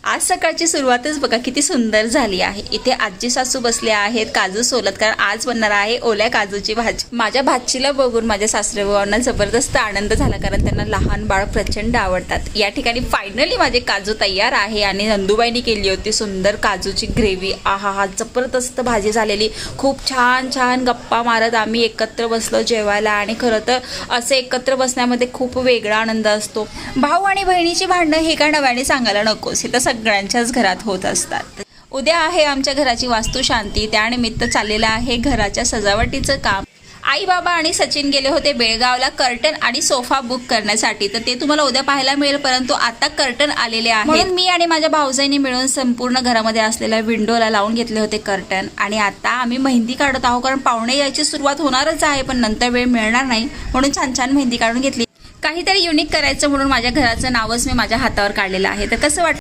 आज सकाळची सुरुवातच बघा किती सुंदर झाली आहे। इथे आजी सासू बसले आहेत काजू सोलत, कारण आज बनणार आहे ओल्या काजूची भाजी। माझ्या भाचीला बघून माझ्या सासरेबुवांना जबरदस्त आनंद झाला, कारण त्यांना लहान बाळ प्रचंड आवडतात। या ठिकाणी फायनली माझे काजू तयार आहे आणि नंदुबाईंनी केली होती सुंदर काजूची ग्रेव्ही। आहा हा जबरदस्त भाजी झालेली। खूप छान छान गप्पा मारत आम्ही एकत्र बसलो जेवायला, आणि खरं तर असे एकत्र बसण्यामध्ये खूप वेगळा आनंद असतो। भाऊ आणि बहिणीची भांडणं हे काय नव्याने सांगायला नकोस, हे तर सगळ्यांच्याच घरात होत असतात। उद्या आहे आमच्या घराची वास्तुशांती, त्यानिमित्त चाललेलं आहे घराच्या सजावटीचं काम। आई बाबा आणि सचिन गेले होते बेळगावला कर्टन आणि सोफा बुक करण्यासाठी, तर ते तुम्हाला उद्या पाहायला मिळेल, परंतु आता कर्टन आलेले आहेत। म्हणून मी आणि माझ्या भाऊजाईंनी मिळून संपूर्ण घरामध्ये असलेल्या विंडोला लावून घेतले होते कर्टन, आणि आता आम्ही मेहंदी काढत आहोत, कारण पाहुणे यायची सुरुवात होणारच आहे, पण नंतर वेळ मिळणार नाही, म्हणून छान छान मेहंदी काढून घेतली। काहीतरी युनिक करायचं म्हणून माझ्या घराचं नावच मी माझ्या हातावर काढलेलं आहे। तर कसं वाटतं